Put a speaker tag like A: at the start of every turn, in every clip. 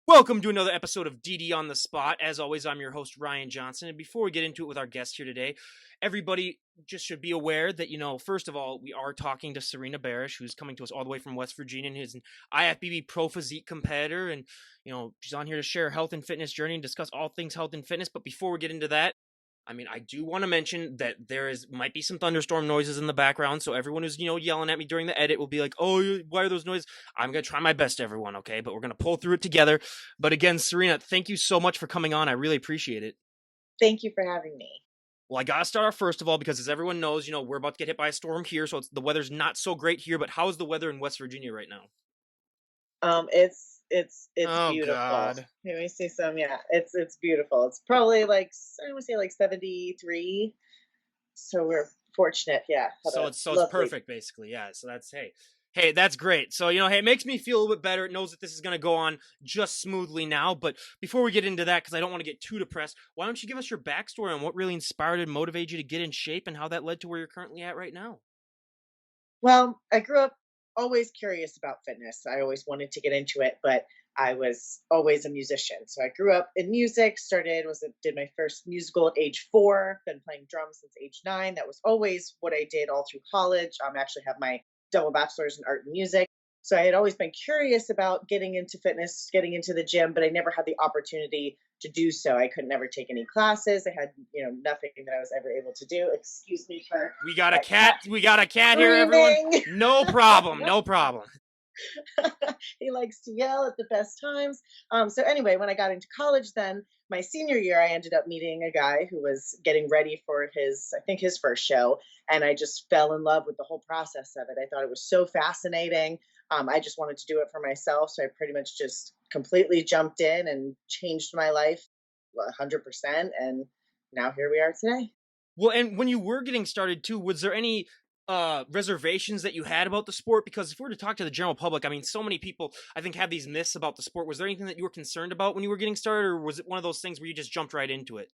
A: Welcome to another episode of DD on the Spot. As always, I'm your host, Ryan Johnson. And before we get into it with our guest here today, everybody just should be aware that, first of all, we are talking to Sarena Berish, who's coming to us all the way from West Virginia and is an IFBB Pro Physique competitor. And, she's on here to share her health and fitness journey and discuss all things health and fitness. But before we get into that, I do want to mention that might be some thunderstorm noises in the background. So everyone who's, yelling at me during the edit will be like, oh, why are those noises? I'm going to try my best, everyone. Okay. But we're going to pull through it together. But again, Serena, thank you so much for coming on. I really appreciate it.
B: Thank you for having me.
A: Well, I got to start off first of all, because as everyone knows, we're about to get hit by a storm here. So the weather's not so great here, but how's the weather in West Virginia right now?
B: It's
A: Oh,
B: beautiful.
A: God.
B: Let me see some. Yeah, it's beautiful. It's probably like, I would say like 73. So we're fortunate. Yeah.
A: So it's perfect, basically. Yeah. So hey, that's great. So, hey, it makes me feel a little bit better. It knows that this is going to go on just smoothly now. But before we get into that, because I don't want to get too depressed, why don't you give us your backstory on what really inspired and motivated you to get in shape and how that led to where you're currently at right now?
B: Well, I grew up always curious about fitness. I always wanted to get into it, but I was always a musician. So I grew up in music, did my first musical at age 4, been playing drums since age 9. That was always what I did all through college. I actually have my double bachelor's in art and music. So I had always been curious about getting into fitness, getting into the gym, but I never had the opportunity to do so. I could never take any classes. I had, nothing that I was ever able to do. Excuse me for
A: We got a cat. We got a cat here, everyone. No problem. No problem.
B: He likes to yell at the best times. So anyway, when I got into college, then my senior year, I ended up meeting a guy who was getting ready for his first show. And I just fell in love with the whole process of it. I thought it was so fascinating. I just wanted to do it for myself. So I pretty much just completely jumped in and changed my life 100%. And now here we are today.
A: Well, and when you were getting started too, was there any reservations that you had about the sport? Because if we were to talk to the general public, so many people I think have these myths about the sport. Was there anything that you were concerned about when you were getting started, or was it one of those things where you just jumped right into it?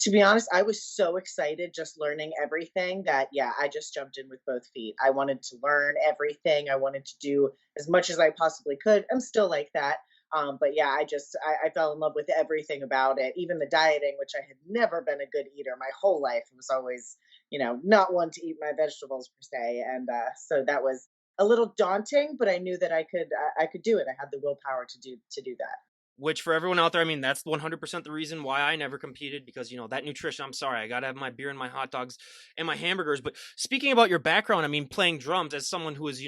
B: To be honest, I was so excited just learning everything that, yeah, I just jumped in with both feet. I wanted to learn everything. I wanted to do as much as I possibly could. I'm still like that. But yeah, I fell in love with everything about it, even the dieting, which I had never been a good eater my whole life. It was always, not one to eat my vegetables per se. And so that was a little daunting, but I knew that I could do it. I had the willpower to do that.
A: Which for everyone out there, that's 100% the reason why I never competed, because, that nutrition, I'm sorry, I got to have my beer and my hot dogs and my hamburgers. But speaking about your background, playing drums, as someone who is,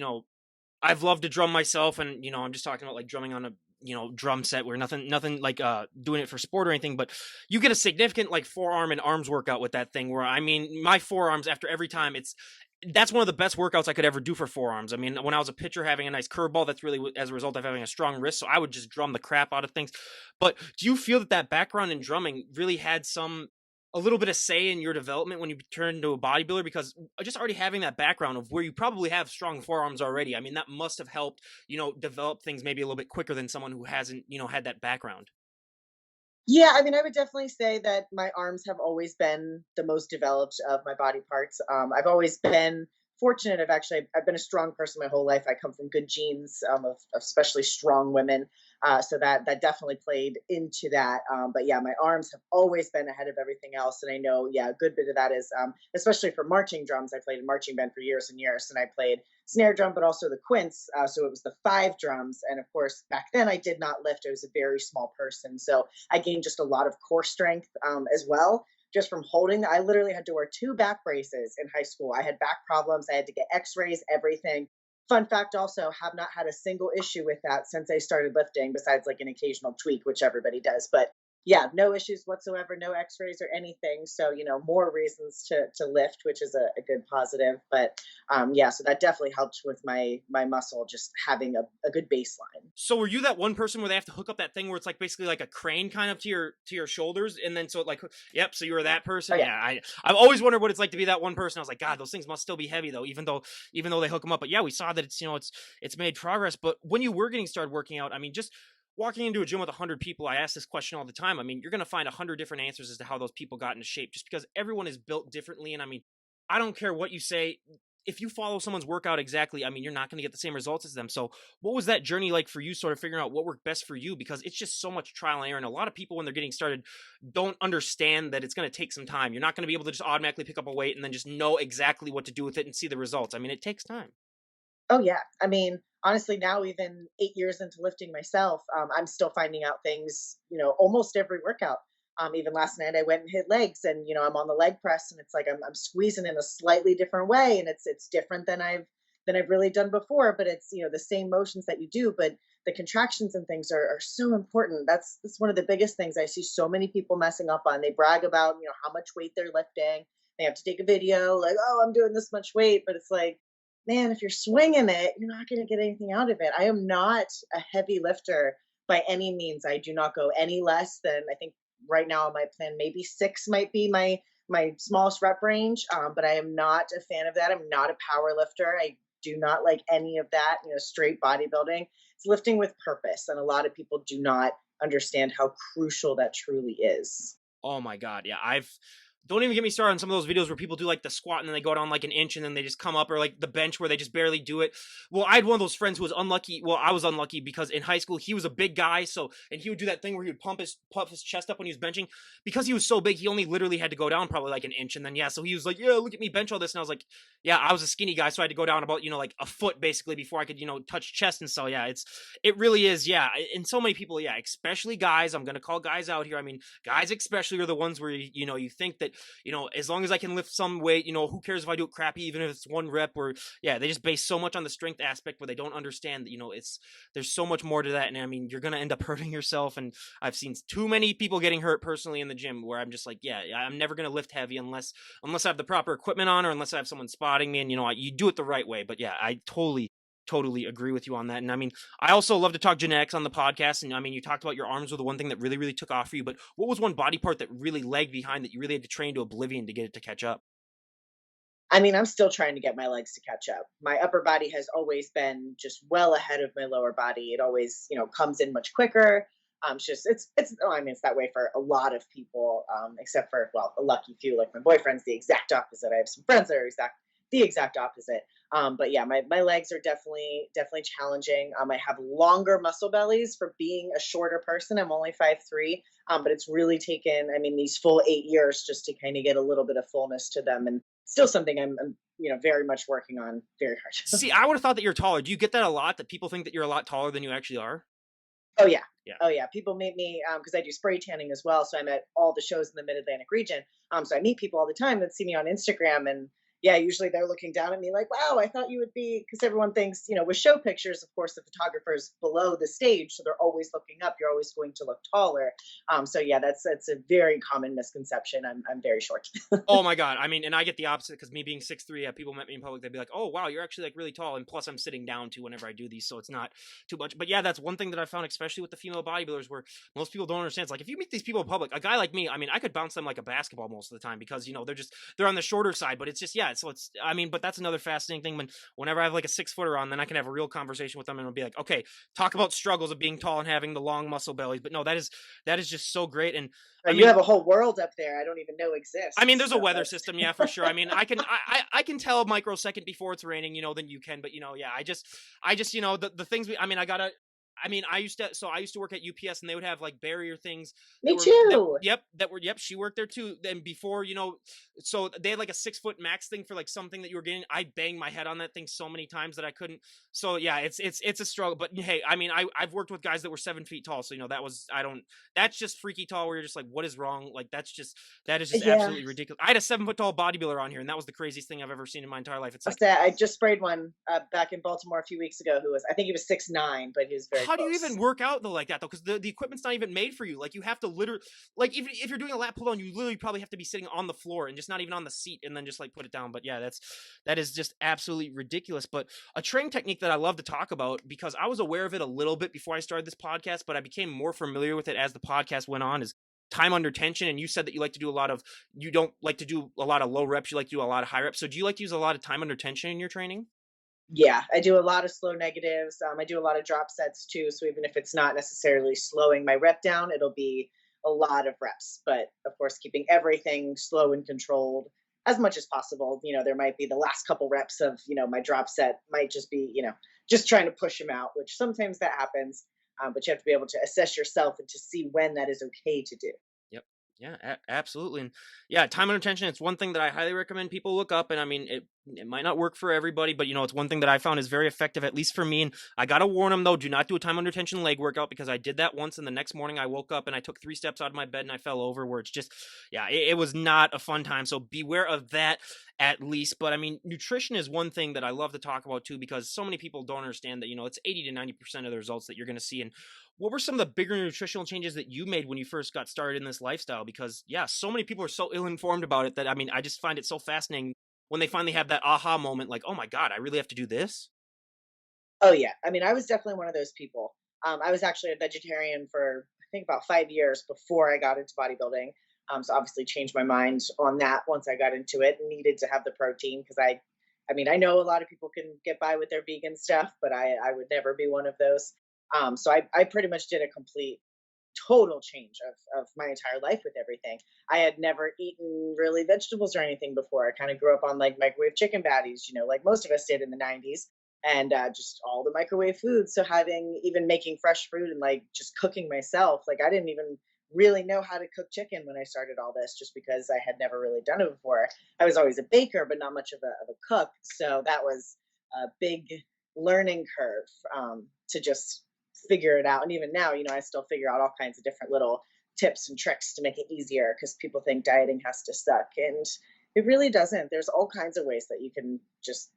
A: I've loved to drum myself, and, I'm just talking about like drumming on a, drum set where nothing like doing it for sport or anything, but you get a significant like forearm and arms workout with that thing where, my forearms after every time, that's one of the best workouts I could ever do for forearms. When I was a pitcher having a nice curveball, that's really as a result of having a strong wrist. So I would just drum the crap out of things. But do you feel that background in drumming really had a little bit of say in your development when you turned into a bodybuilder? Because just already having that background of where you probably have strong forearms already, that must have helped, develop things maybe a little bit quicker than someone who hasn't, had that background.
B: Yeah, I would definitely say that my arms have always been the most developed of my body parts. I've always been fortunate. I've been a strong person my whole life. I come from good genes, of especially strong women. So that definitely played into that. But yeah, my arms have always been ahead of everything else. And I know, yeah, a good bit of that is, especially for marching drums. I played in marching band for years and years, and I played snare drum, but also the quints. So it was the 5 drums. And of course, back then I did not lift. I was a very small person. So I gained just a lot of core strength, as well. Just from holding, I literally had to wear 2 back braces in high school. I had back problems. I had to get x-rays, everything. Fun fact also, have not had a single issue with that since I started lifting, besides like an occasional tweak, which everybody does. But yeah, no issues whatsoever, no x-rays or anything. So, more reasons to lift, which is a good positive. But yeah, so that definitely helped with my muscle, just having a good baseline.
A: So were you that one person where they have to hook up that thing where it's like basically like a crane kind of to your shoulders, and then so it like, yep, so you were that person?
B: Oh, yeah.
A: Yeah, I've always wondered what it's like to be that one person. I was like, God, those things must still be heavy though, even though they hook them up. But yeah, we saw that it's made progress. But when you were getting started working out, just walking into a gym with 100 people, I ask this question all the time. You're going to find 100 different answers as to how those people got into shape, just because everyone is built differently. And I don't care what you say. if you follow someone's workout exactly, I mean, you're not going to get the same results as them. So what was that journey like for you, sort of figuring out what worked best for you? Because it's just so much trial and error. And a lot of people, when they're getting started, don't understand that it's going to take some time. You're not going to be able to just automatically pick up a weight and then just know exactly what to do with it and see the results. I mean, it takes time.
B: Oh yeah. I mean, honestly, now even 8 years into lifting myself, I'm still finding out things, almost every workout. Even last night I went and hit legs, and I'm on the leg press, and it's like I'm squeezing in a slightly different way, and it's different than I've really done before, but it's the same motions that you do, but the contractions and things are so important. That's one of the biggest things I see so many people messing up on. They brag about how much weight they're lifting. They have to take a video like, oh, I'm doing this much weight, but it's like, man, if you're swinging it, you're not going to get anything out of it. I am not a heavy lifter by any means. I do not go any less than, I think right now on my plan, maybe six might be my smallest rep range. But I am not a fan of that. I'm not a power lifter. I do not like any of that, straight bodybuilding. It's lifting with purpose. And a lot of people do not understand how crucial that truly is.
A: Oh my god, yeah. I've Don't even get me started on some of those videos where people do like the squat and then they go down like an inch and then they just come up, or like the bench where they just barely do it. Well, I had one of those friends who was unlucky. Well, I was unlucky because in high school he was a big guy, so and he would do that thing where he would puff his chest up when he was benching. Because he was so big, he only literally had to go down probably like an inch, and then yeah, so he was like, "Yeah, look at me bench all this," and I was like, "Yeah, I was a skinny guy, so I had to go down about like a foot basically before I could touch chest." And so yeah, it really is, yeah. And so many people, yeah, especially guys. I'm gonna call guys out here. I mean, guys especially are the ones where you think that as long as I can lift some weight, who cares if I do it crappy, even if it's one rep. Or yeah, they just base so much on the strength aspect where they don't understand that there's so much more to that. And I mean, you're gonna end up hurting yourself. And I've seen too many people getting hurt personally in the gym where I'm just like, yeah, I'm never gonna lift heavy unless I have the proper equipment on, or unless I have someone spotting me. And you do it the right way. But yeah, I totally agree with you on that. And I mean, I also love to talk genetics on the podcast. And I mean, you talked about your arms were the one thing that really took off for you, but what was one body part that really lagged behind that you really had to train to oblivion to get it to catch up?
B: I mean, I'm still trying to get my legs to catch up. My upper body has always been just well ahead of my lower body. It always, comes in much quicker. I mean, it's that way for a lot of people, except for, well, a lucky few, like my boyfriend's the exact opposite. I have some friends that are the exact opposite. But yeah, my legs are definitely challenging. I have longer muscle bellies for being a shorter person. I'm only 5'3". But it's really taken, I mean, these full 8 years just to kind of get a little bit of fullness to them, and still something I'm very much working on very hard.
A: See, I would have thought that you're taller. Do you get that a lot, that people think that you're a lot taller than you actually are?
B: Oh yeah.
A: Yeah.
B: Oh yeah. People meet me because I do spray tanning as well. So I'm at all the shows in the Mid Atlantic region. So I meet people all the time that see me on Instagram, and yeah, usually they're looking down at me like, "Wow, I thought you would be," because everyone thinks, with show pictures, of course, the photographer's below the stage, so they're always looking up. You're always going to look taller. So yeah, that's a very common misconception. I'm very short.
A: Oh my god! I mean, and I get the opposite because me being 6'3", yeah, people met me in public, they'd be like, "Oh wow, you're actually like really tall." And plus, I'm sitting down too whenever I do these, so it's not too much. But yeah, that's one thing that I found, especially with the female bodybuilders, where most people don't understand. It's like if you meet these people in public, a guy like me, I mean, I could bounce them like a basketball most of the time because they're on the shorter side. But it's just, yeah. So it's, I mean, but that's another fascinating thing. Whenever I have like a 6-footer on, then I can have a real conversation with them and it'll be like, okay, talk about struggles of being tall and having the long muscle bellies. But no, that is just so great. And I
B: You
A: mean,
B: have a whole world up there I don't even know
A: I mean,
B: exists.
A: there's a weather system, yeah, for sure. I mean, I can tell a microsecond before it's raining, than you can. But yeah, I just the things I mean, I used to work at UPS, and they would have like barrier things that
B: Me
A: were
B: too.
A: yep, she worked there too. Then before, so they had like a 6 foot max thing for like something that you were getting. I banged my head on that thing so many times that I couldn't. So yeah, it's a struggle. But hey, I mean, I've worked with guys that were 7 feet tall, so that's just freaky tall where you're just like, what is wrong? Like that is just
B: Yeah.
A: absolutely ridiculous. I had a 7 foot tall bodybuilder on here, and that was the craziest thing I've ever seen in my entire life. It's like,
B: I just sprayed one back in Baltimore a few weeks ago who was, I think he was 6'9", but he was very
A: how do you even
B: close.
A: work out though like that though? Because the equipment's not even made for you. Like you have to literally, like if you're doing a lat pull down, you literally probably have to be sitting on the floor and just not even on the seat, and then just like put it down. But yeah, that is just absolutely ridiculous. But a training technique that I love to talk about, because I was aware of it a little bit before I started this podcast, but I became more familiar with it as the podcast went on, is time under tension. And you said that you don't like to do a lot of low reps, you like to do a lot of high reps. So do you like to use a lot of time under tension in your training?
B: Yeah, I do a lot of slow negatives. I do a lot of drop sets too. So even if it's not necessarily slowing my rep down, it'll be a lot of reps. But of course, keeping everything slow and controlled. as much as possible. There might be the last couple reps of, my drop set might just be, just trying to push them out, which sometimes that happens. But you have to be able to assess yourself and to see when that is okay to do.
A: Yep. Yeah, absolutely. And yeah, time under tension, it's one thing that I highly recommend people look up. And I mean, it might not work for everybody, but it's one thing that I found is very effective, at least for me. And I got to warn them though, do not do a time under tension leg workout, because I did that once. And the next morning I woke up and I took 3 steps out of my bed and I fell over, where it's just, yeah, it was not a fun time. So beware of that at least. But I mean, nutrition is one thing that I love to talk about too, because so many people don't understand that, it's 80 to 90% of the results that you're going to see. And what were some of the bigger nutritional changes that you made when you first got started in this lifestyle? Because yeah, so many people are so ill-informed about it that, I mean, I just find it so fascinating when they finally have that aha moment, like, oh my God, I really have to do this.
B: Oh yeah, I mean, I was definitely one of those people. I was actually a vegetarian for I think about 5 years before I got into bodybuilding. So obviously changed my mind on that once I got into it. Needed to have the protein because I mean, I know a lot of people can get by with their vegan stuff, but I would never be one of those. So I pretty much did a complete total change of my entire life with everything. I had never eaten really vegetables or anything before. I kind of grew up on like microwave chicken patties, like most of us did in the 90s, and just all the microwave foods. So having even making fresh fruit and like just cooking myself, like I didn't even really know how to cook chicken when I started all this, just because I had never really done it before. I was always a baker, but not much of a cook. So that was a big learning curve, to just figure it out. And even now, I still figure out all kinds of different little tips and tricks to make it easier, because people think dieting has to suck. And it really doesn't. There's all kinds of ways that you can just,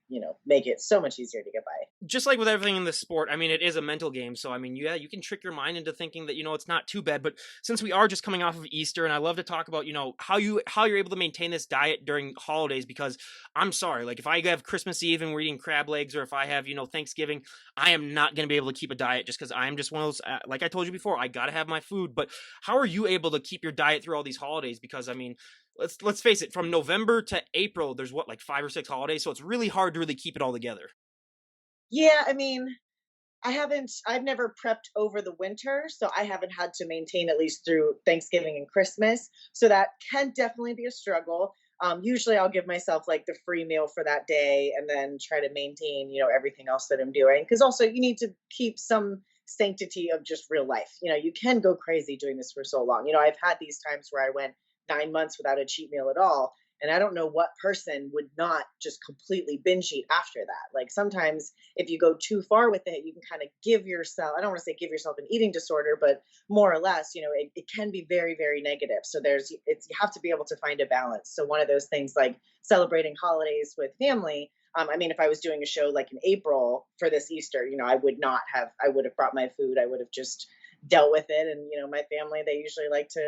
B: make it so much easier to get by.
A: Just like with everything in this sport, I mean, it is a mental game. So, I mean, yeah, you can trick your mind into thinking that, it's not too bad. But since we are just coming off of Easter, and I love to talk about, how you're able to maintain this diet during holidays, because I'm sorry, like if I have Christmas Eve and we're eating crab legs, or if I have, Thanksgiving, I am not going to be able to keep a diet, just because I'm just one of those, like I told you before, I got to have my food. But how are you able to keep your diet through all these holidays? Because I mean, let's face it, from November to April, there's what, like 5 or 6 holidays. So it's really hard to really keep it all together.
B: Yeah, I mean, I've never prepped over the winter, so I haven't had to maintain at least through Thanksgiving and Christmas. So that can definitely be a struggle. Usually I'll give myself like the free meal for that day and then try to maintain, everything else that I'm doing. Cause also you need to keep some sanctity of just real life. You can go crazy doing this for so long. I've had these times where I went 9 months without a cheat meal at all. And I don't know what person would not just completely binge eat after that. Like sometimes if you go too far with it, you can kind of give yourself, I don't want to say give yourself an eating disorder, but more or less, it can be very, very negative. So you have to be able to find a balance. So one of those things like celebrating holidays with family. I mean, if I was doing a show like in April for this Easter, I would have brought my food. I would have just dealt with it. And, my family, they usually like to,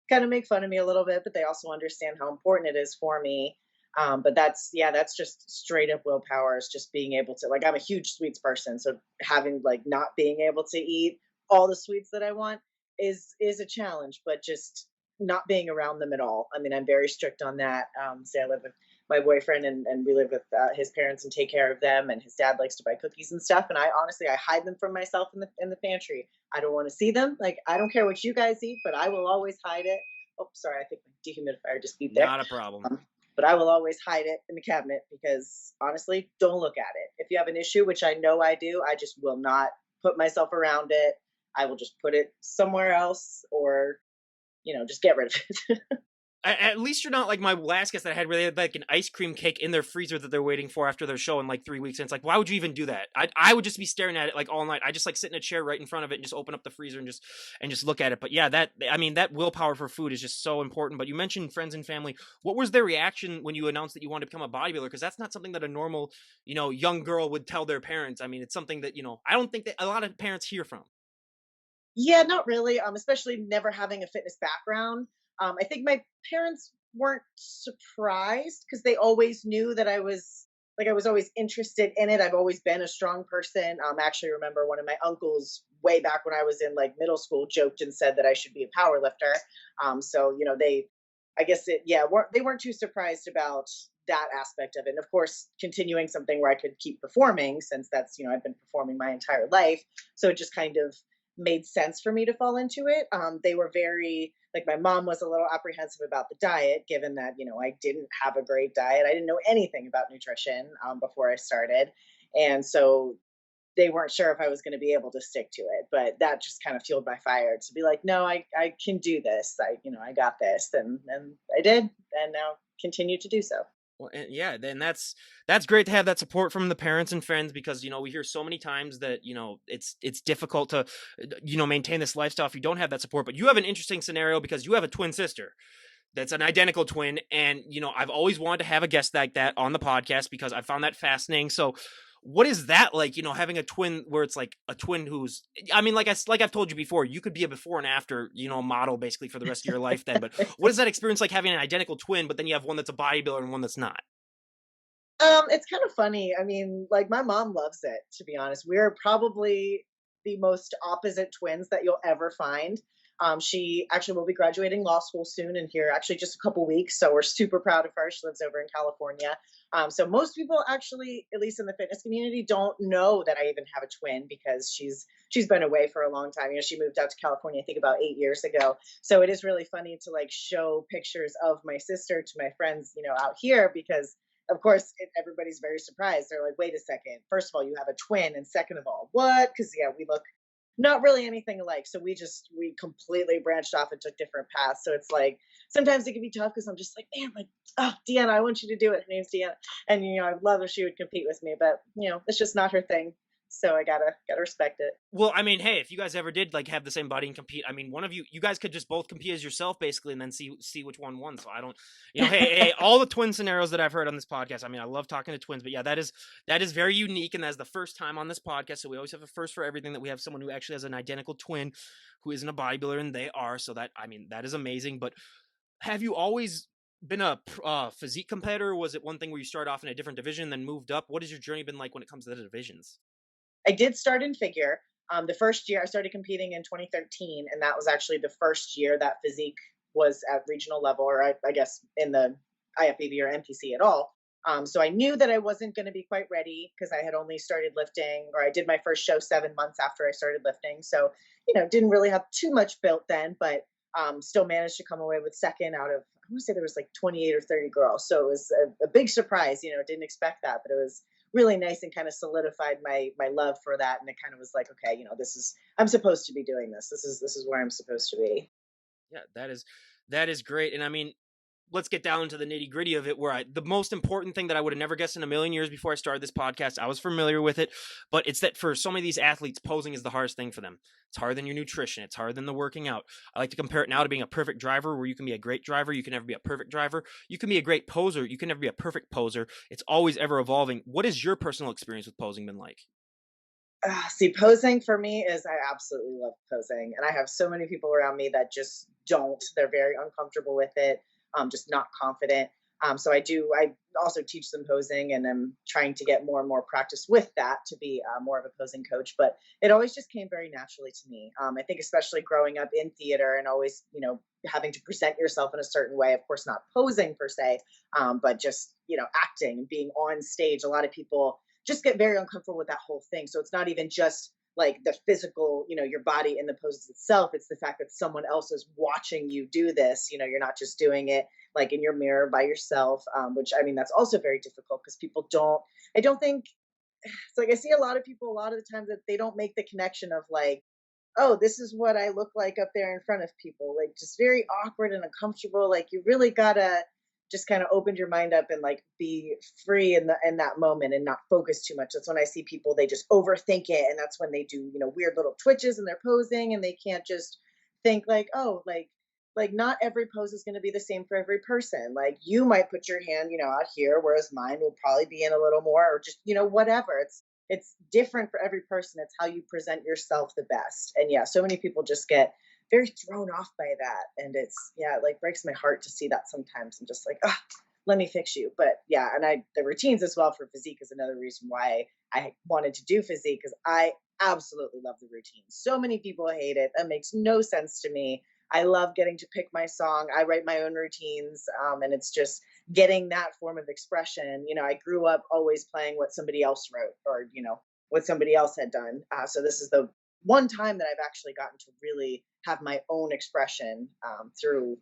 B: kind of make fun of me a little bit, but they also understand how important it is for me. But that's just straight up willpower. Is just being able to, like, I'm a huge sweets person, so having like not being able to eat all the sweets that I want is a challenge. But just not being around them at all. I mean, I'm very strict on that. Say I live with my boyfriend, and we live with his parents and take care of them. And his dad likes to buy cookies and stuff. And I honestly I hide them from myself in the pantry. I don't want to see them. Like I don't care what you guys eat, but I will always hide it. Oh, sorry, I think my dehumidifier just beeped there.
A: Not a problem.
B: But I will always hide it in the cabinet because honestly, don't look at it. If you have an issue, which I know I do, I just will not put myself around it. I will just put it somewhere else, or just get rid of it.
A: At least you're not like my last guest that I had, where they had like an ice cream cake in their freezer that they're waiting for after their show in like 3 weeks. And it's like, why would you even do that? I would just be staring at it like all night. I just like sit in a chair right in front of it and just open up the freezer and just look at it. But yeah, I mean, that willpower for food is just so important. But you mentioned friends and family. What was their reaction when you announced that you wanted to become a bodybuilder? Because that's not something that a normal, young girl would tell their parents. I mean, it's something that, I don't think that a lot of parents hear from.
B: Yeah, not really. Especially never having a fitness background. I think my parents weren't surprised because they always knew that I was always interested in it. I've always been a strong person. I actually remember one of my uncles way back when I was in like middle school joked and said that I should be a power lifter. So I guess they weren't too surprised about that aspect of it. And of course, continuing something where I could keep performing, since that's I've been performing my entire life. So it just kind of made sense for me to fall into it. They were very like my mom was a little apprehensive about the diet, given that I didn't have a great diet. I didn't know anything about nutrition before I started, and so they weren't sure if I was going to be able to stick to it. But that just kind of fueled my fire to be like, no, I can do this. I got this, and I did, and now continue to do so.
A: Well, and yeah, then that's great to have that support from the parents and friends because we hear so many times that it's difficult to maintain this lifestyle if you don't have that support. But you have an interesting scenario because you have a twin sister that's an identical twin, and I've always wanted to have a guest like that on the podcast because I found that fascinating. So what is that like, having a twin where it's like a twin who's, I mean, like I've told you before, you could be a before and after, model basically for the rest of your life then. But what is that experience like having an identical twin, but then you have one that's a bodybuilder and one that's not?
B: It's kind of funny. I mean, like my mom loves it, to be honest. We're probably the most opposite twins that you'll ever find. She actually will be graduating law school soon and here actually just a couple weeks. So we're super proud of her. She lives over in California. So most people actually, at least in the fitness community, don't know that I even have a twin because she's been away for a long time. She moved out to California, I think about 8 years ago. So it is really funny to like show pictures of my sister to my friends, out here because of course, everybody's very surprised. They're like, wait a second. First of all, you have a twin. And second of all, what? Because, yeah, we look not really anything alike. So we completely branched off and took different paths. So it's like sometimes it can be tough because I'm just like, man, like, oh, Deanna, I want you to do it. Her name's Deanna. And, I'd love if she would compete with me, but, it's just not her thing. So I gotta respect it.
A: Well, I mean, hey, if you guys ever did like have the same body and compete, I mean, one of you guys could just both compete as yourself basically, and then see which one won. So I don't, hey, all the twin scenarios that I've heard on this podcast. I mean, I love talking to twins, but yeah, that is very unique, and that's the first time on this podcast. So we always have a first for everything that we have someone who actually has an identical twin who isn't a bodybuilder, and they are. So that I mean, that is amazing. But have you always been a physique competitor? Was it one thing where you started off in a different division, then moved up? What has your journey been like when it comes to the divisions?
B: I did start in figure. The first year I started competing in 2013, and that was actually the first year that physique was at regional level, or I guess in the IFBB or NPC at all. So I knew that I wasn't going to be quite ready because I had only started lifting, or I did my first show 7 months after I started lifting. So, didn't really have too much built then, but still managed to come away with second out of, I want to say there was like 28 or 30 girls. So it was a big surprise, didn't expect that, but it was really nice and kind of solidified my love for that. And it kind of was like, okay, I'm supposed to be doing this. This is where I'm supposed to be.
A: Yeah, that is great. And I mean, let's get down to the nitty gritty of it. The most important thing that I would have never guessed in a million years before I started this podcast, I was familiar with it, but it's that for so many of these athletes, posing is the hardest thing for them. It's harder than your nutrition. It's harder than the working out. I like to compare it now to being a perfect driver, where you can be a great driver. You can never be a perfect driver. You can be a great poser. You can never be a perfect poser. It's always ever evolving. What is your personal experience with posing been like?
B: See, posing for me is I absolutely love posing, and I have so many people around me that just don't. They're very uncomfortable with it, just not confident. So I do. I also teach them posing, and I'm trying to get more and more practice with that to be more of a posing coach. But it always just came very naturally to me. I think, especially growing up in theater and always, having to present yourself in a certain way. Of course, not posing per se, but just acting and being on stage. A lot of people just get very uncomfortable with that whole thing. So it's not even just like the physical, your body in the poses itself. It's the fact that someone else is watching you do this. You're not just doing it like in your mirror by yourself, which I mean, that's also very difficult because people I don't think, it's like I see a lot of people a lot of the times that they don't make the connection of like, oh, this is what I look like up there in front of people. Like just very awkward and uncomfortable. Like you really gotta just kind of open your mind up and like be free in that moment and not focus too much. That's when I see people, they just overthink it. And that's when they do, weird little twitches and they're posing and they can't just think like, oh, like not every pose is going to be the same for every person. Like you might put your hand, out here, whereas mine will probably be in a little more, or just, whatever. It's different for every person. It's how you present yourself the best. And yeah, so many people just get very thrown off by that. And yeah, it like breaks my heart to see that sometimes. I'm just like, oh, let me fix you. But yeah, and the routines as well for physique is another reason why I wanted to do physique, because I absolutely love the routine. So many people hate it. That makes no sense to me. I love getting to pick my song. I write my own routines, and it's just getting that form of expression. I grew up always playing what somebody else wrote, or what somebody else had done. So this is the one time that I've actually gotten to really have my own expression through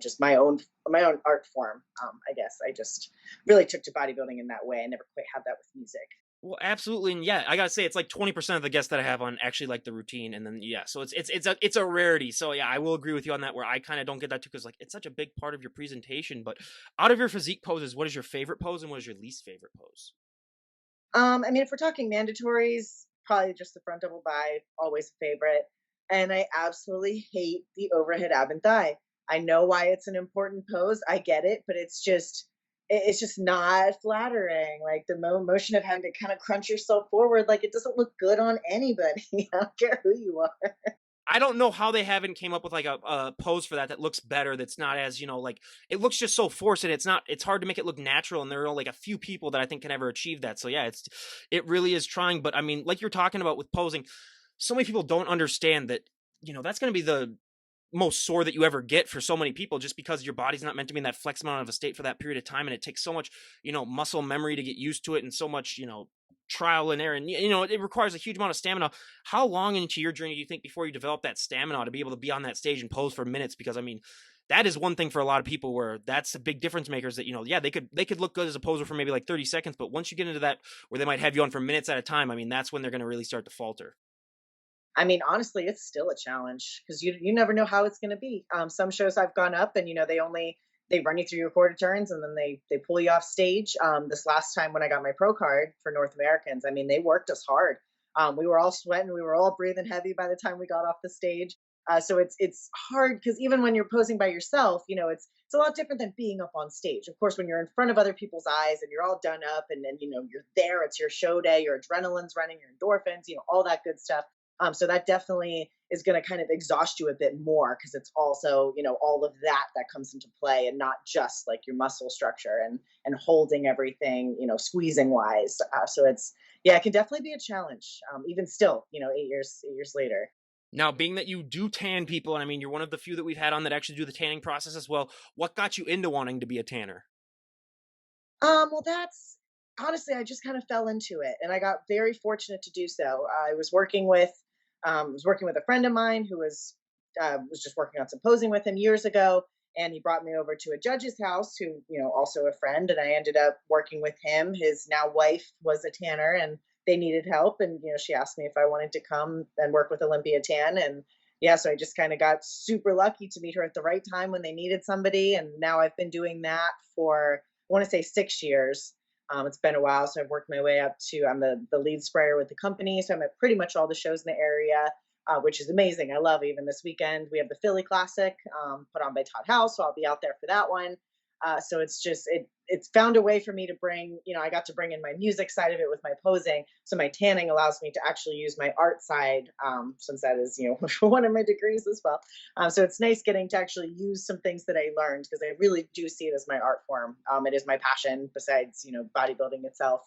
B: just my own art form. I guess I just really took to bodybuilding in that way. I never quite had that with music.
A: Well, absolutely, and yeah, I gotta say it's like 20% of the guests that I have on actually like the routine, and then yeah, so it's a rarity. So yeah, I will agree with you on that. Where I kind of don't get that too, because like it's such a big part of your presentation. But out of your physique poses, what is your favorite pose and what is your least favorite pose?
B: I mean, if we're talking mandatories, probably just the front double bi, always a favorite. And I absolutely hate the overhead ab and thigh. I know why it's an important pose. I get it, but it's just not flattering. Like the motion of having to kind of crunch yourself forward, like it doesn't look good on anybody. I don't care who you are.
A: I don't know how they haven't came up with like a pose for that that looks better. That's not as like it looks just so forced, and it's not. It's hard to make it look natural, and there are like a few people that I think can ever achieve that. So yeah, it really is trying. But I mean, like you're talking about with posing, so many people don't understand that that's going to be the most sore that you ever get for so many people, just because your body's not meant to be in that flex amount of a state for that period of time, and it takes so much muscle memory to get used to it, and so much trial and error, and it requires a huge amount of stamina. How long into your journey do you think before you develop that stamina to be able to be on that stage and pose for minutes? Because I mean, that is one thing for a lot of people where that's a big difference makers, that yeah, they could look good as a poser for maybe like 30 seconds, but once you get into that where they might have you on for minutes at a time, I mean, that's when they're going to really start to falter.
B: I mean, honestly, it's still a challenge because you never know how it's going to be. Some shows I've gone up and they run you through your quarter turns and then they pull you off stage. This last time when I got my pro card for North Americans, I mean, they worked us hard. We were all sweating, we were all breathing heavy by the time we got off the stage. So it's hard because even when you're posing by yourself, it's a lot different than being up on stage. Of course, when you're in front of other people's eyes and you're all done up and then you're there, it's your show day, your adrenaline's running, your endorphins, all that good stuff. So that definitely is going to kind of exhaust you a bit more because it's also, all of that comes into play and not just like your muscle structure and holding everything, squeezing wise. So yeah, it can definitely be a challenge, even still, 8 years later.
A: Now, being that you do tan people, and I mean, you're one of the few that we've had on that actually do the tanning process as well, what got you into wanting to be a tanner?
B: Well, that's honestly, I just kind of fell into it, and I got very fortunate to do so. I was working with a friend of mine who was just working on some posing with him years ago, and he brought me over to a judge's house, who also a friend, and I ended up working with him. His now wife was a tanner, and they needed help, and she asked me if I wanted to come and work with Olympia Tan, and yeah, so I just kind of got super lucky to meet her at the right time when they needed somebody, and now I've been doing that for I want to say 6 years. It's been a while, so I've worked my way up to I'm the lead sprayer with the company, so I'm at pretty much all the shows in the area, which is amazing. I love even this weekend we have the Philly Classic put on by Todd House, so I'll be out there for that one. So it's found a way for me to bring, I got to bring in my music side of it with my posing. So my tanning allows me to actually use my art side, since that is, one of my degrees as well. So it's nice getting to actually use some things that I learned because I really do see it as my art form. It is my passion besides, bodybuilding itself.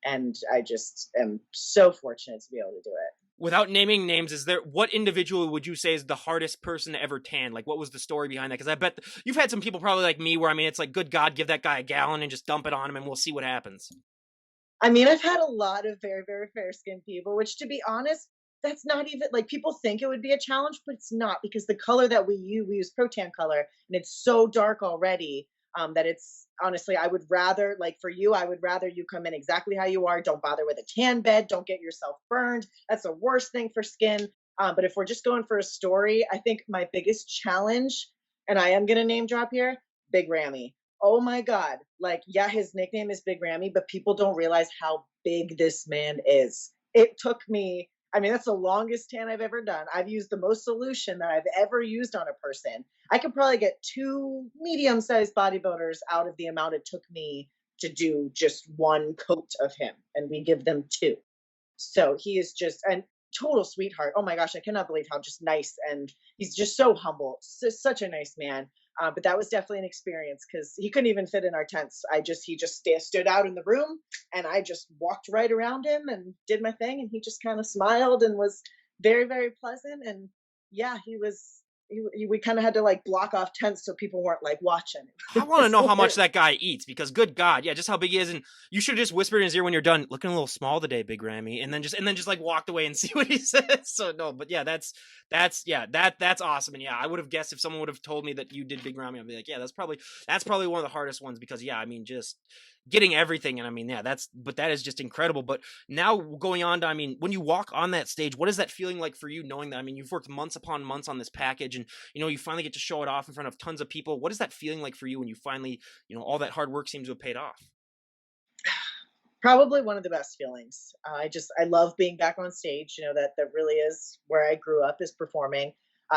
B: And I just am so fortunate to be able to do it.
A: Without naming names, is there what individual would you say is the hardest person to ever tan? Like, what was the story behind that? Because I bet you've had some people probably like me, where I mean, it's like, good God, give that guy a gallon and just dump it on him, and we'll see what happens.
B: I mean, I've had a lot of very, very fair skinned people, which to be honest, that's not even like people think it would be a challenge, but it's not because the color that we use protan color, and it's so dark already, that it's honestly, I would rather, like for you, I would rather you come in exactly how you are. Don't bother with a tan bed. Don't get yourself burned. That's the worst thing for skin. But if we're just going for a story, I think my biggest challenge, and I am going to name drop here, Big Rammy. Oh my God. Like, yeah, his nickname is Big Rammy, but people don't realize how big this man is. It took me, I mean, that's the longest tan I've ever done. I've used the most solution that I've ever used on a person. I could probably get two medium sized bodybuilders out of the amount it took me to do just one coat of him, and we give them two. So he is just a total sweetheart. Oh my gosh, I cannot believe how just nice, and he's just so humble, such a nice man. But that was definitely an experience because he couldn't even fit in our tents. He just stood out in the room, and I just walked right around him and did my thing, and he just kind of smiled and was very, very pleasant. And yeah, he was. we kind of had to like block off tents so people weren't like watching.
A: I
B: It
A: want to
B: was
A: know how much
B: hilarious.
A: that guy eats because good God, yeah, just how big he is. And you should just whisper in his ear when you're done, looking a little small today, Big Rammy. And then just like walked away and see what he says. So no, but yeah, yeah, that's awesome. And yeah, I would have guessed if someone would have told me that you did Big Rammy, I'd be like, yeah, that's probably one of the hardest ones because yeah, I mean, just getting everything. And I mean, yeah, but that is just incredible. But now going on to, I mean, when you walk on that stage, what is that feeling like for you knowing that, I mean, you've worked months upon months on this package and you finally get to show it off in front of tons of people. What is that feeling like for you when you finally, all that hard work seems to have paid off?
B: Probably one of the best feelings. I love being back on stage. That really is where I grew up, is performing.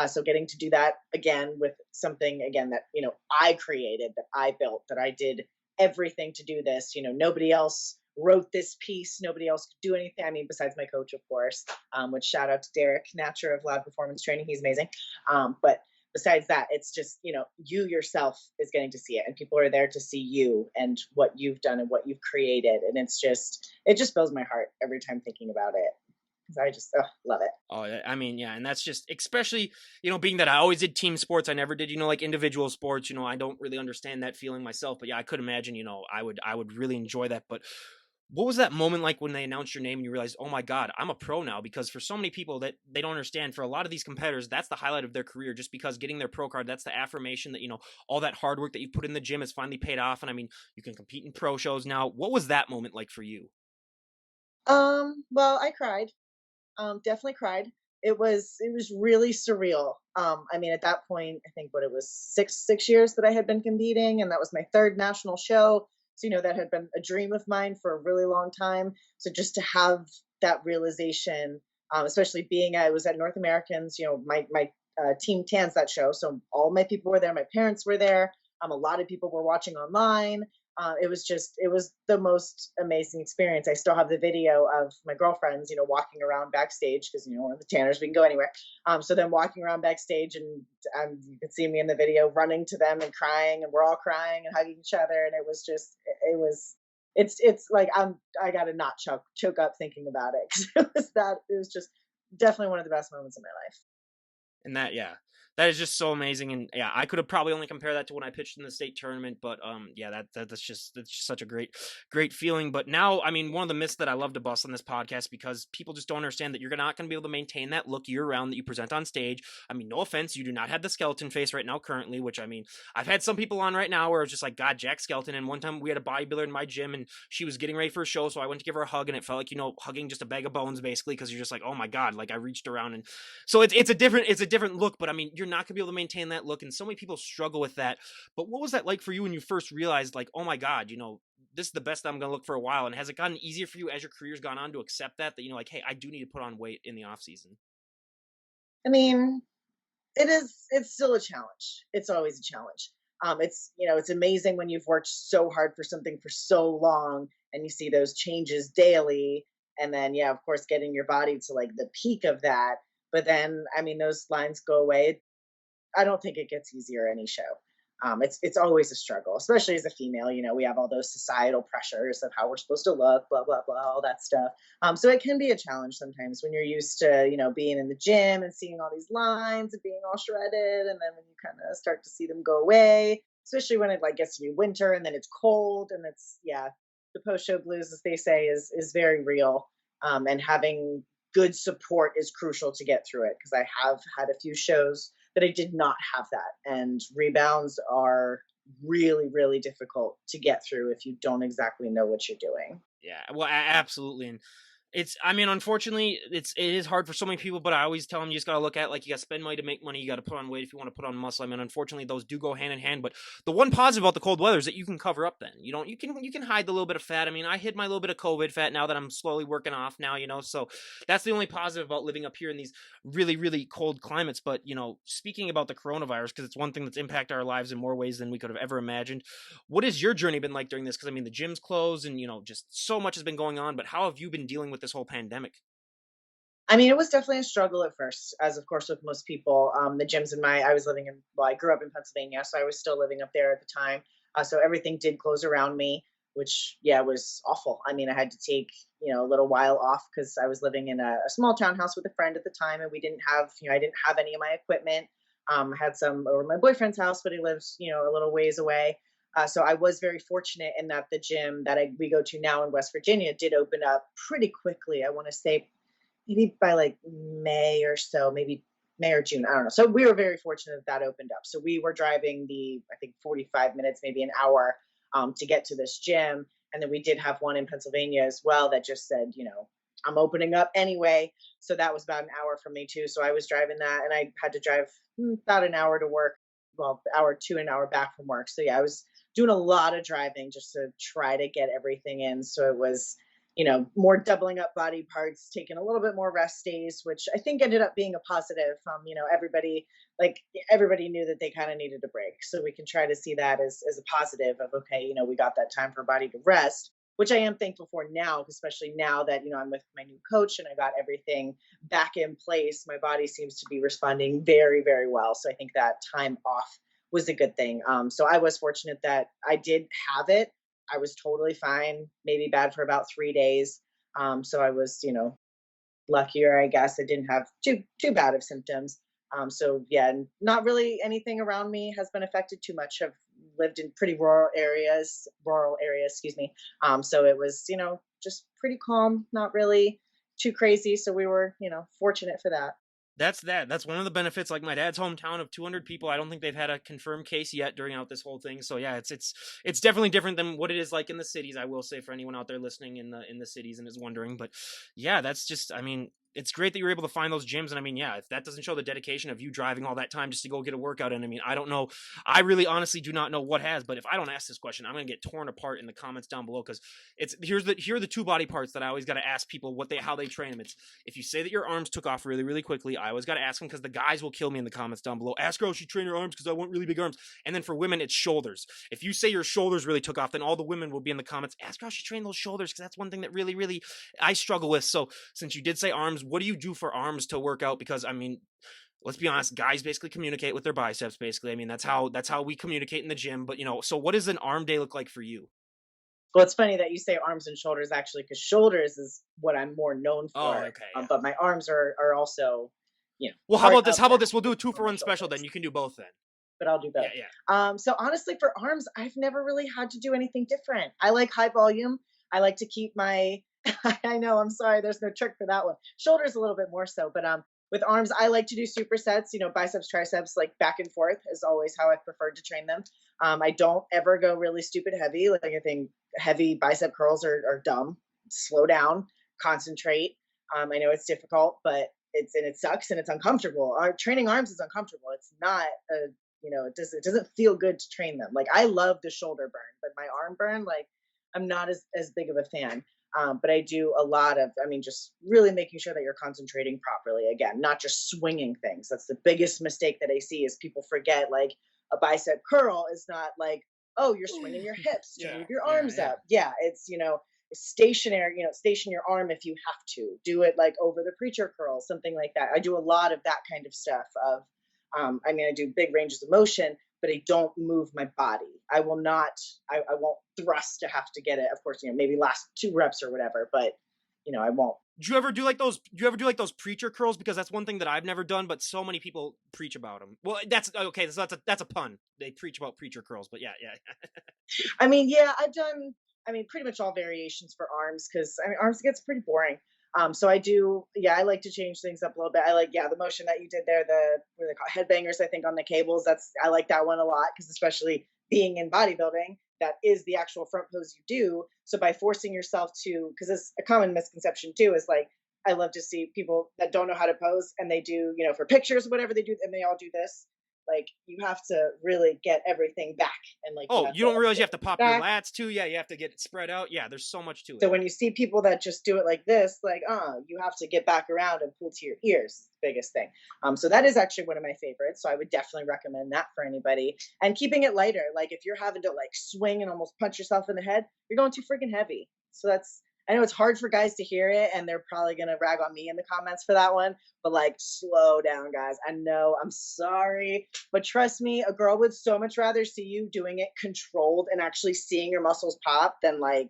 B: So getting to do that again with something again that I created, that I built, that I did everything to do this. Nobody else wrote this piece. Nobody else could do anything. I mean, besides my coach, of course. Which shout out to Derek Natcher of Loud Performance Training. He's amazing. But besides that, it's just you yourself is getting to see it, and people are there to see you and what you've done and what you've created, and it just fills my heart every time thinking about it, because I just love it.
A: Oh, I mean, yeah, and that's just especially, being that I always did team sports, I never did, like individual sports. I don't really understand that feeling myself, but yeah, I could imagine, I would really enjoy that. But what was that moment like when they announced your name and you realized, oh my God, I'm a pro now? Because for so many people that they don't understand, for a lot of these competitors, that's the highlight of their career, just because getting their pro card, that's the affirmation that, all that hard work that you put in the gym has finally paid off. And I mean, you can compete in pro shows now. What was that moment like for you?
B: Well, I cried. Definitely cried. It was really surreal. I mean, at that point, I think what it was, six years that I had been competing, and that was my third national show. So that had been a dream of mine for a really long time. So just to have that realization, especially being I was at North Americans, my team Tans that show, so all my people were there. My parents were there. A lot of people were watching online. It was the most amazing experience. I still have the video of my girlfriends, walking around backstage, because we're the Tanners, we can go anywhere. So then walking around backstage, and you can see me in the video running to them and crying, and we're all crying and hugging each other, and it's like I gotta not choke up thinking about it, 'cause it was just definitely one of the best moments of my life.
A: And that, yeah, that is just so amazing. And yeah, I could have probably only compare that to when I pitched in the state tournament, but yeah, that's just such a great feeling. But now, I mean, one of the myths that I love to bust on this podcast, because people just don't understand that you're not going to be able to maintain that look year round that you present on stage. I mean, no offense, you do not have the skeleton face right now currently, which I mean, I've had some people on right now where it's just like, God, Jack Skeleton. And one time we had a bodybuilder in my gym and she was getting ready for a show, so I went to give her a hug, and it felt like hugging just a bag of bones basically, because you're just like, oh my God, like I reached around. And so it's a different look, but I mean, you're not gonna be able to maintain that look, and so many people struggle with that. But what was that like for you when you first realized, like, oh my God, this is the best I'm gonna look for a while? And has it gotten easier for you as your career's gone on to accept that like, hey, I do need to put on weight in the off season?
B: I mean, it's still a challenge. It's always a challenge. It's amazing when you've worked so hard for something for so long, and you see those changes daily, and then yeah, of course, getting your body to like the peak of that. But then, I mean, those lines go away. I don't think it gets easier any show. It's always a struggle, especially as a female. We have all those societal pressures of how we're supposed to look, blah blah blah, all that stuff. So it can be a challenge sometimes when you're used to being in the gym and seeing all these lines and being all shredded, and then when you kind of start to see them go away, especially when it like gets to be winter and then it's cold, and it's yeah, the post show blues, as they say, is very real. And having good support is crucial to get through it, because I have had a few shows that I did not have that. And rebounds are really, really difficult to get through if you don't exactly know what you're doing.
A: Yeah, well, absolutely. And I mean, unfortunately, it is hard for so many people, but I always tell them you just got to look at, like, you got to spend money to make money. You got to put on weight if you want to put on muscle. I mean, unfortunately, those do go hand in hand. But the one positive about the cold weather is that you can cover up then. You can hide the little bit of fat. I mean, I hid my little bit of COVID fat now that I'm slowly working off now, so that's the only positive about living up here in these really, really cold climates. But, speaking about the coronavirus, because it's one thing that's impacted our lives in more ways than we could have ever imagined. What has your journey been like during this? Because I mean, the gym's closed and, just so much has been going on, but how have you been dealing with this whole pandemic?
B: I mean, it was definitely a struggle at first, as of course with most people. The gyms I was living in, well, I grew up in Pennsylvania, so I was still living up there at the time. So everything did close around me, which, yeah, was awful. I mean, I had to take, a little while off, because I was living in a small townhouse with a friend at the time, and we didn't have, I didn't have any of my equipment. I had some over my boyfriend's house, but he lives, a little ways away. So I was very fortunate in that the gym that we go to now in West Virginia did open up pretty quickly. I want to say maybe by like May or so, maybe May or June. I don't know. So we were very fortunate that that opened up. So we were driving I think 45 minutes, maybe an hour to get to this gym. And then we did have one in Pennsylvania as well that just said, I'm opening up anyway. So that was about an hour from me too. So I was driving that and I had to drive about an hour to work. Well, hour to an hour back from work. So yeah, I was doing a lot of driving just to try to get everything in. So it was, more doubling up body parts, taking a little bit more rest days, which I think ended up being a positive. Everybody knew that they kind of needed a break. So we can try to see that as a positive of, okay, we got that time for body to rest, which I am thankful for now, especially now that, I'm with my new coach and I got everything back in place. My body seems to be responding very, very well. So I think that time off was a good thing. So I was fortunate that I did have it. I was totally fine, maybe bad for about 3 days. So I was, luckier, I guess. I didn't have too bad of symptoms. So yeah, not really anything around me has been affected too much. I've lived in pretty rural areas, excuse me. So it was, just pretty calm, not really too crazy. So we were, fortunate for that.
A: That's one of the benefits. Like my dad's hometown of 200 people, I don't think they've had a confirmed case yet during out this whole thing. So yeah, it's definitely different than what it is like in the cities. I will say for anyone out there listening in the cities and is wondering, but yeah, that's just. I mean, it's great that you're able to find those gyms. And I mean, yeah, if that doesn't show the dedication of you driving all that time just to go get a workout in, I mean, I don't know. I really honestly do not know what has. But if I don't ask this question, I'm gonna get torn apart in the comments down below because here are the two body parts that I always got to ask people how they train them. It's if you say that your arms took off really, really quickly, I always got to ask them because the guys will kill me in the comments down below. Ask her how she trained her arms because I want really big arms. And then for women, it's shoulders. If you say your shoulders really took off, then all the women will be in the comments. Ask her how she trained those shoulders because that's one thing that really, really I struggle with. So since you did say arms, what do you do for arms to work out? Because I mean, let's be honest, guys basically communicate with their biceps. Basically, I mean that's how we communicate in the gym. But so what does an arm day look like for you?
B: Well, it's funny that you say arms and shoulders actually, because shoulders is what I'm more known
A: Oh,
B: for.
A: okay, yeah.
B: But my arms are also,
A: Well, how
B: part
A: about this?
B: of
A: How about
B: that
A: this? We'll do a two
B: for
A: for
B: my
A: one special. Then
B: shoulders.
A: you can do both. Then
B: But I'll do
A: yeah,
B: both.
A: yeah.
B: So honestly, for arms, I've never really had to do anything different. I like high volume. I like to keep my. I know. I'm sorry. There's no trick for that one. Shoulders a little bit more so, but with arms, I like to do supersets. Biceps, triceps, like back and forth is always how I prefer to train them. I don't ever go really stupid heavy. Like I think heavy bicep curls are dumb. Slow down, concentrate. I know it's difficult, but it sucks and it's uncomfortable. Training arms is uncomfortable. It's not a it doesn't feel good to train them. Like I love the shoulder burn, but my arm burn, like I'm not as big of a fan. But I do a lot of, I mean, just really making sure that you're concentrating properly. Again, not just swinging things. That's the biggest mistake that I see is people forget like a bicep curl is not like, oh, you're swinging your hips to
A: Yeah,
B: move your
A: yeah,
B: arms
A: yeah.
B: up. Yeah, it's stationary. Station your arm if you have to. Do it like over the preacher curl, something like that. I do a lot of that kind of stuff. I mean, I do big ranges of motion, but I don't move my body. I will not, I won't thrust to have to get it. Of course, maybe last 2 reps or whatever, but I won't.
A: Do you ever do like those? Do you ever do like those preacher curls? Because that's one thing that I've never done, but so many people preach about them. Well, that's okay. So that's a pun. They preach about preacher curls, but yeah, yeah.
B: I mean, yeah, I've done, I mean, pretty much all variations for arms because I mean, arms gets pretty boring. So I do, yeah, I like to change things up a little bit. I like, yeah, the motion that you did there, what are they called? Headbangers, I think, on the cables. I like that one a lot because especially being in bodybuilding, that is the actual front pose you do. So by forcing yourself to, because it's a common misconception too, is like, I love to see people that don't know how to pose and they do, for pictures, whatever they do, and they all do this. Like you have to really get everything back and like you
A: Oh,
B: have
A: you
B: to
A: don't realize you
B: get
A: have to pop your
B: back.
A: lats too? Yeah, you have to get it spread out. Yeah, there's so much to it.
B: So when you see people that just do it like this, like, you have to get back around and pull to your ears. Biggest thing. So that is actually one of my favorites. So I would definitely recommend that for anybody. And keeping it lighter. Like if you're having to like swing and almost punch yourself in the head, you're going too freaking heavy. So I know it's hard for guys to hear it, and they're probably gonna rag on me in the comments for that one. But like, slow down, guys. I know I'm sorry, but trust me, a girl would so much rather see you doing it controlled and actually seeing your muscles pop than like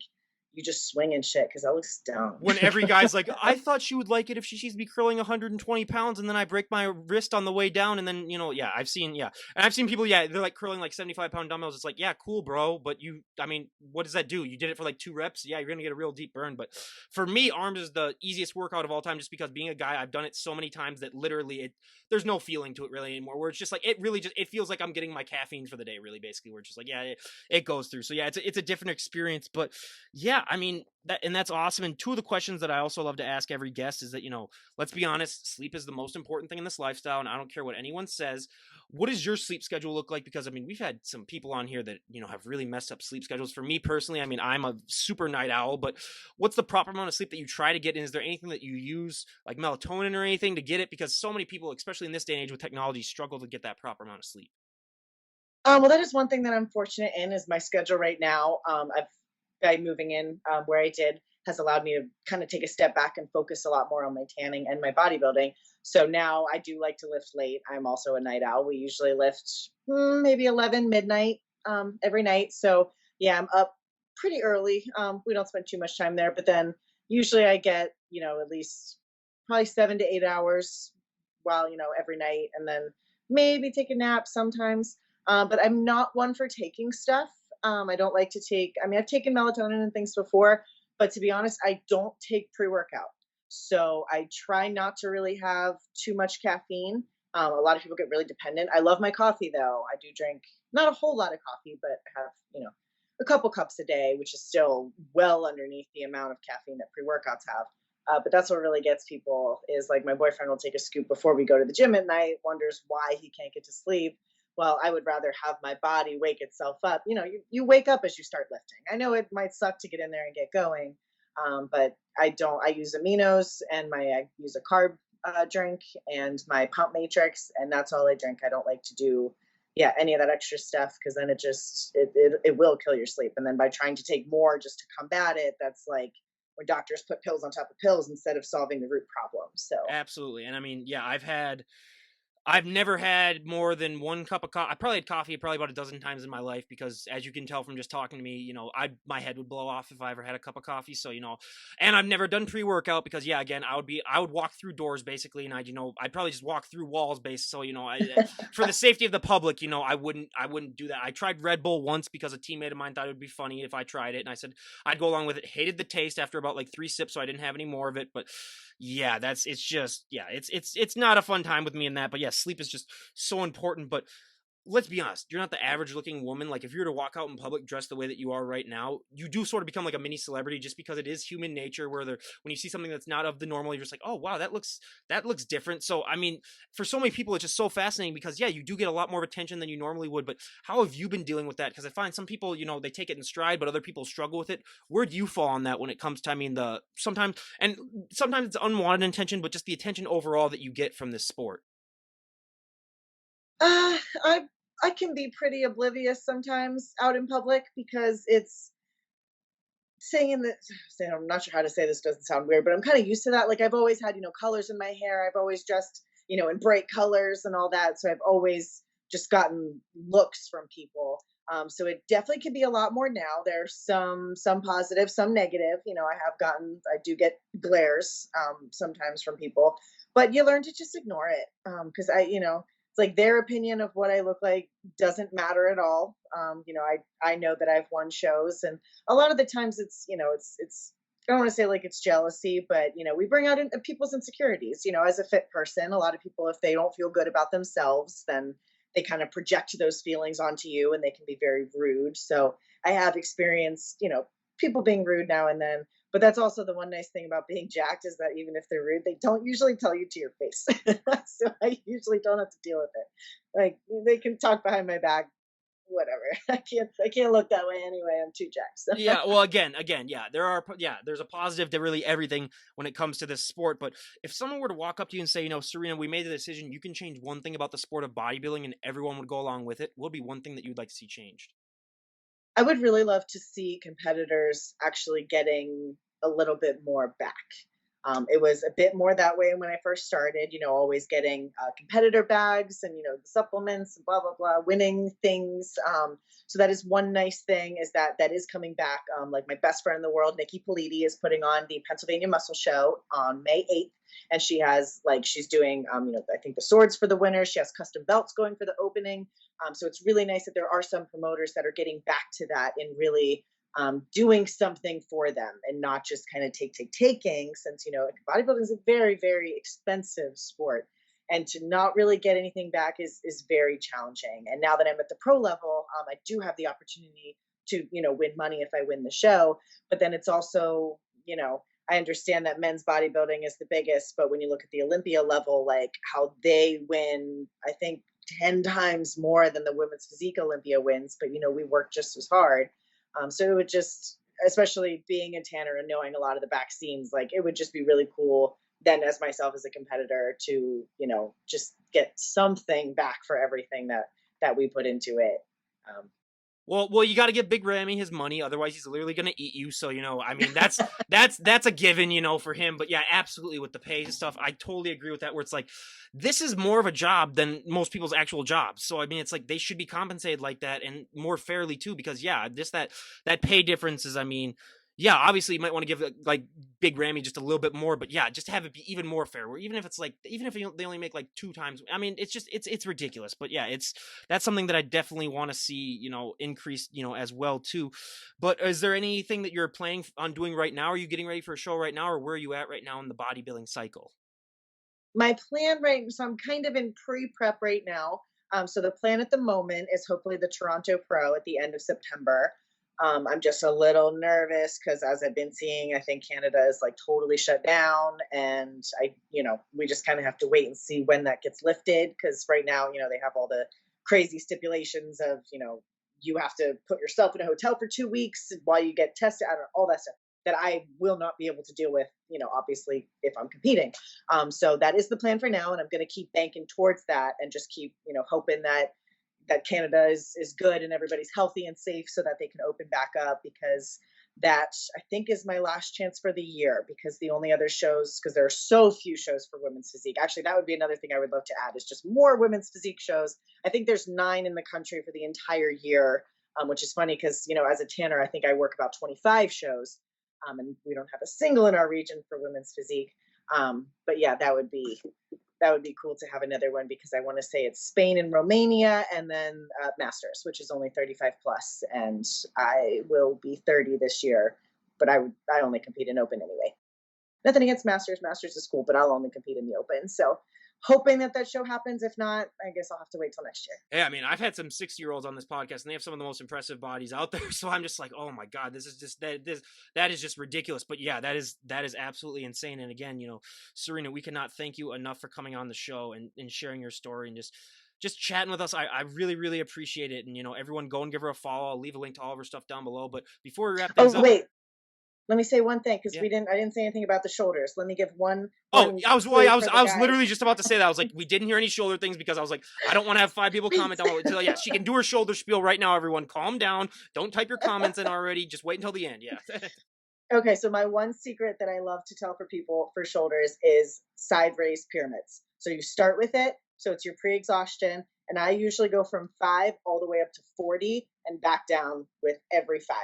B: you just swing and shit because that looks dumb.
A: When every guy's like, "I thought she would like it if she sees me curling 120 pounds, and then I break my wrist on the way down, and then, yeah, and I've seen people, yeah, they're like curling like 75-pound dumbbells. It's like, yeah, cool, bro, but I mean, what does that do? You did it for like 2 reps, yeah, you're gonna get a real deep burn. But for me, arms is the easiest workout of all time, just because being a guy, I've done it so many times that literally there's no feeling to it really anymore. Where it's just like it feels like I'm getting my caffeine for the day, really, basically. Where it's just like, yeah, it goes through. So yeah, it's a different experience, but yeah, I mean that's awesome. And two of the questions that I also love to ask every guest is that, let's be honest, sleep is the most important thing in this lifestyle, and I don't care what anyone says. What does your sleep schedule look like? Because I mean, we've had some people on here that have really messed up sleep schedules. For me personally, I mean, I'm a super night owl, but what's the proper amount of sleep that you try to get? And is there anything that you use, like melatonin or anything, to get it? Because so many people, especially in this day and age with technology, struggle to get that proper amount of sleep.
B: Well, that is one thing that I'm fortunate in is my schedule right now. I've by moving in where I did has allowed me to kind of take a step back and focus a lot more on my tanning and my bodybuilding. So now I do like to lift late. I'm also a night owl. We usually lift maybe 11 midnight every night. So yeah, I'm up pretty early. We don't spend too much time there, but then usually I get at least probably 7 to 8 hours while every night, and then maybe take a nap sometimes. But I'm not one for taking stuff. I don't like to take, I mean, I've taken melatonin and things before, but to be honest, I don't take pre workout. So I try not to really have too much caffeine. A lot of people get really dependent. I love my coffee though. I do drink not a whole lot of coffee, but I have, a couple cups a day, which is still well underneath the amount of caffeine that pre workouts have. But that's what really gets people is like my boyfriend will take a scoop before we go to the gym at night, wonders why he can't get to sleep. Well, I would rather have my body wake itself up. You wake up as you start lifting. I know it might suck to get in there and get going, but I don't. I use aminos and I use a carb drink and my pump matrix, and that's all I drink. I don't like to do, yeah, any of that extra stuff because then it will kill your sleep. And then by trying to take more just to combat it, that's like when doctors put pills on top of pills instead of solving the root problem. So
A: Absolutely. And I mean, yeah, I've never had more than one cup of coffee. I probably had coffee probably about a dozen times in my life because, as you can tell from just talking to me, my head would blow off if I ever had a cup of coffee. So, and I've never done pre-workout because, yeah, again, I would walk through doors basically, and I'd probably just walk through walls based. So, for the safety of the public, I wouldn't do that. I tried Red Bull once because a teammate of mine thought it would be funny if I tried it, and I said I'd go along with it. Hated the taste after about like 3 sips, so I didn't have any more of it. But yeah, it's just, yeah, it's not a fun time with me in that. But yeah, sleep is just so important. But let's be honest, you're not the average looking woman. Like if you were to walk out in public dressed the way that you are right now, you do sort of become like a mini celebrity just because it is human nature where when you see something that's not of the normal, you're just like, oh wow, that looks different. So I mean, for so many people, it's just so fascinating because yeah, you do get a lot more attention than you normally would. But how have you been dealing with that? Because I find some people, they take it in stride, but other people struggle with it. Where do you fall on that when it comes to, I mean, sometimes it's unwanted attention, but just the attention overall that you get from this sport?
B: uh, I can be pretty oblivious sometimes out in public because it's saying that saying I'm not sure how to say this doesn't sound weird, but I'm kind of used to that. Like I've always had, colors in my hair. I've always dressed, in bright colors and all that. So I've always just gotten looks from people. So it definitely can be a lot more now. There's some positive, some negative. I do get glares sometimes from people, but you learn to just ignore it because it's like their opinion of what I look like doesn't matter at all. I know that I've won shows, and a lot of the times it's I don't want to say like it's jealousy, but we bring out people's insecurities. As a fit person, a lot of people, if they don't feel good about themselves, then they kind of project those feelings onto you, and they can be very rude. So I have experienced, people being rude now and then. But that's also the one nice thing about being jacked is that even if they're rude, they don't usually tell you to your face. So I usually don't have to deal with it. Like they can talk behind my back, whatever. I can't look that way anyway. I'm too jacked. So.
A: Yeah, well, again, yeah, there's a positive to really everything when it comes to this sport. But if someone were to walk up to you and say, Serena, we made the decision, you can change one thing about the sport of bodybuilding, and everyone would go along with it, what would be one thing that you'd like to see changed?
B: I would really love to see competitors actually getting a little bit more back. It was a bit more that way when I first started, always getting competitor bags and, the supplements and blah, blah, blah, winning things. So that is one nice thing, is that is coming back. Like my best friend in the world, Nikki Politi, is putting on the Pennsylvania Muscle Show on May 8th. And she's doing, I think the swords for the winner. She has custom belts going for the opening. So it's really nice that there are some promoters that are getting back to that and really doing something for them, and not just kind of taking, since bodybuilding is a very, very expensive sport, and to not really get anything back is very challenging. And now that I'm at the pro level, I do have the opportunity to win money if I win the show. But then it's also, I understand that men's bodybuilding is the biggest, but when you look at the Olympia level, like how they win, I think 10 times more than the women's physique Olympia wins, but we work just as hard. So it would just, especially being a tanner and knowing a lot of the back scenes, like it would just be really cool then, as myself as a competitor, to, just get something back for everything that we put into it.
A: Well, you got to give Big Ramy his money, otherwise he's literally going to eat you. So, I mean, that's a given, for him. But yeah, absolutely, with the pay and stuff, I totally agree with that. Where it's like, this is more of a job than most people's actual jobs. So, I mean, it's like they should be compensated like that, and more fairly too. Because yeah, just that pay difference is, I mean, yeah, obviously you might want to give like Big Ramy just a little bit more, but yeah, just have it be even more fair. Where even if it's like, even if they only make like 2 times, I mean, it's just it's ridiculous. But yeah, that's something that I definitely want to see, increase, as well too. But is there anything that you're planning on doing right now? Are you getting ready for a show right now, or where are you at right now in the bodybuilding cycle?
B: My plan, right, so I'm kind of in pre-prep right now. So the plan at the moment is hopefully the Toronto Pro at the end of September. I'm just a little nervous because, as I've been seeing, I think Canada is like totally shut down, and we just kind of have to wait and see when that gets lifted. Because right now, they have all the crazy stipulations of, you have to put yourself in a hotel for 2 weeks while you get tested, I don't know, all that stuff that I will not be able to deal with, obviously, if I'm competing. So that is the plan for now, and I'm going to keep banking towards that, and just keep, hoping that Canada is good and everybody's healthy and safe, so that they can open back up, because that, I think, is my last chance for the year, because the only other shows, because there are so few shows for women's physique. Actually, that would be another thing I would love to add, is just more women's physique shows. I think there's 9 in the country for the entire year, which is funny because, as a tanner, I think I work about 25 shows, and we don't have a single in our region for women's physique. But yeah, that would be cool to have another one, because I want to say it's Spain and Romania, and then Masters, which is only 35 plus, and I will be 30 this year, but I only compete in Open anyway. Nothing against Masters. Masters is cool, but I'll only compete in the Open. So hoping that show happens. If not, I guess I'll have to wait till next year.
A: Yeah, I mean, I've had some 60-year-olds on this podcast, and they have some of the most impressive bodies out there. So I'm just like, oh my god, this is just that is just ridiculous. But yeah, that is absolutely insane. And again, Serena, we cannot thank you enough for coming on the show and sharing your story and just chatting with us. I really, really appreciate it. And everyone, go and give her a follow. I'll leave a link to all of her stuff down below. But before we wrap things
B: Oh
A: up,
B: wait, let me say one thing, because
A: yeah.
B: I didn't say anything about the shoulders. Let me give one.
A: Oh,
B: one
A: I was
B: clue
A: I was
B: for the
A: I was
B: guys.
A: literally just about to say that. I was like, we didn't hear any shoulder things, because I was like, I don't want to have 5 people comment down. So yeah, she can do her shoulder spiel right now. Everyone, calm down. Don't type your comments in already. Just wait until the end. Yeah.
B: Okay, so my one secret that I love to tell for people for shoulders is side raised pyramids. So you start with it, so it's your pre-exhaustion, and I usually go from 5 all the way up to 40 and back down with every 5.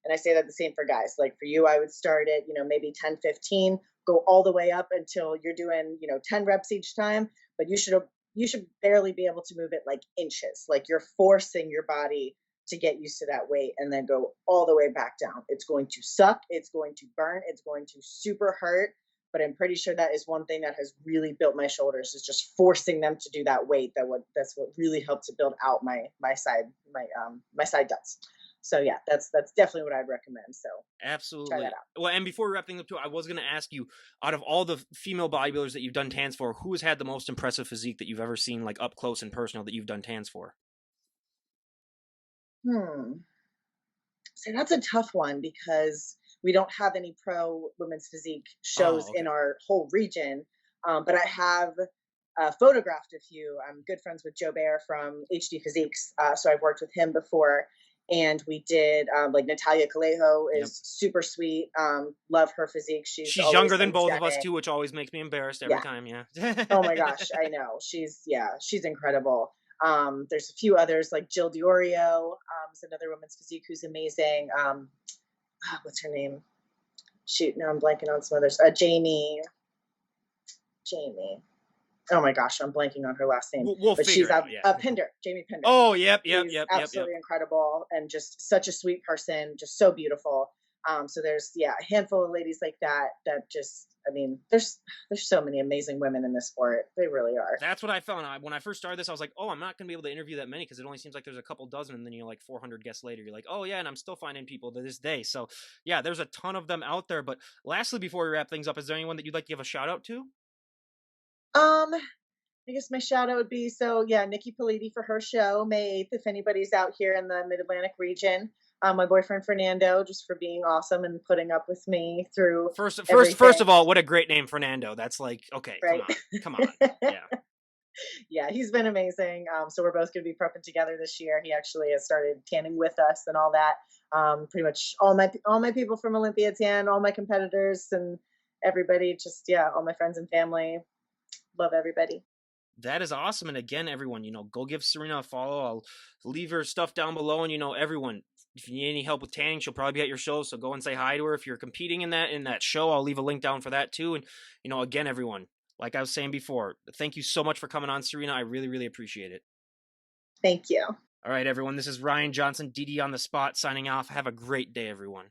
B: And I say that the same for guys. Like for you, I would start at, maybe 10, 15, go all the way up until you're doing, 10 reps each time, but you should barely be able to move it like inches. Like you're forcing your body to get used to that weight, and then go all the way back down. It's going to suck. It's going to burn. It's going to super hurt. But I'm pretty sure that is one thing that has really built my shoulders, is just forcing them to do that weight. That's what really helped to build out my side delts. So yeah, that's definitely what I'd recommend. So try
A: Absolutely.
B: that out.
A: Well, and before we wrap things up too, I was going to ask you, out of all the female bodybuilders that you've done tans for, who has had the most impressive physique that you've ever seen, like up close and personal, that you've done tans for?
B: So that's a tough one, because we don't have any pro women's physique shows
A: Oh,
B: in
A: okay.
B: our whole region. But I have photographed a few. I'm good friends with Joe Bear from HD Physiques, so I've worked with him before. and we did like Natalia Calejo
A: Yep.
B: is super sweet. Love her physique. She's
A: She's
B: always
A: younger than both of us
B: energetic.
A: too, which always makes me embarrassed every
B: Yeah.
A: time. Yeah.
B: Oh my gosh, I know. She's incredible. There's a few others like Jill Diorio, is another women's physique who's amazing. What's her name? Shoot, now I'm blanking on some others. Jamie. Oh my gosh, I'm blanking on her last name.
A: We'll
B: But she's
A: figure it out. Yeah.
B: Pinder, Jamie Pinder.
A: Oh, yep, yep,
B: She's
A: yep, yep, yep.
B: absolutely incredible and just such a sweet person, just so beautiful. So there's a handful of ladies like that that just I mean, there's so many amazing women in this sport. They really are.
A: That's what I found. When I first started this, I was like, oh, I'm not going to be able to interview that many because it only seems like there's a couple dozen. And then, 400 guests later, you're like, oh, yeah. And I'm still finding people to this day. So, yeah, there's a ton of them out there. But lastly, before we wrap things up, is there anyone that you'd like to give a shout out to?
B: Um, I guess my shout out would be Nikki Politi for her show, May 8th, if anybody's out here in the Mid Atlantic region. My boyfriend Fernando, just for being awesome and putting up with me through
A: First
B: everything,
A: of all, what a great name, Fernando. That's like, okay,
B: right?
A: come on. Yeah.
B: Yeah, he's been amazing. So we're both going to be prepping together this year. He actually has started tanning with us and all that. Pretty much all my people from Olympia tan, all my competitors and everybody. Just all my friends and family. Love everybody.
A: That is awesome. And again, everyone, go give Serena a follow. I'll leave her stuff down below. And everyone, if you need any help with tanning, she'll probably be at your show. So go and say hi to her. If you're competing in that show, I'll leave a link down for that too. And again, everyone, like I was saying before, thank you so much for coming on, Serena. I really, really appreciate it.
B: Thank you.
A: All right, everyone. This is Ryan Johnson, DD on the spot, signing off. Have a great day, everyone.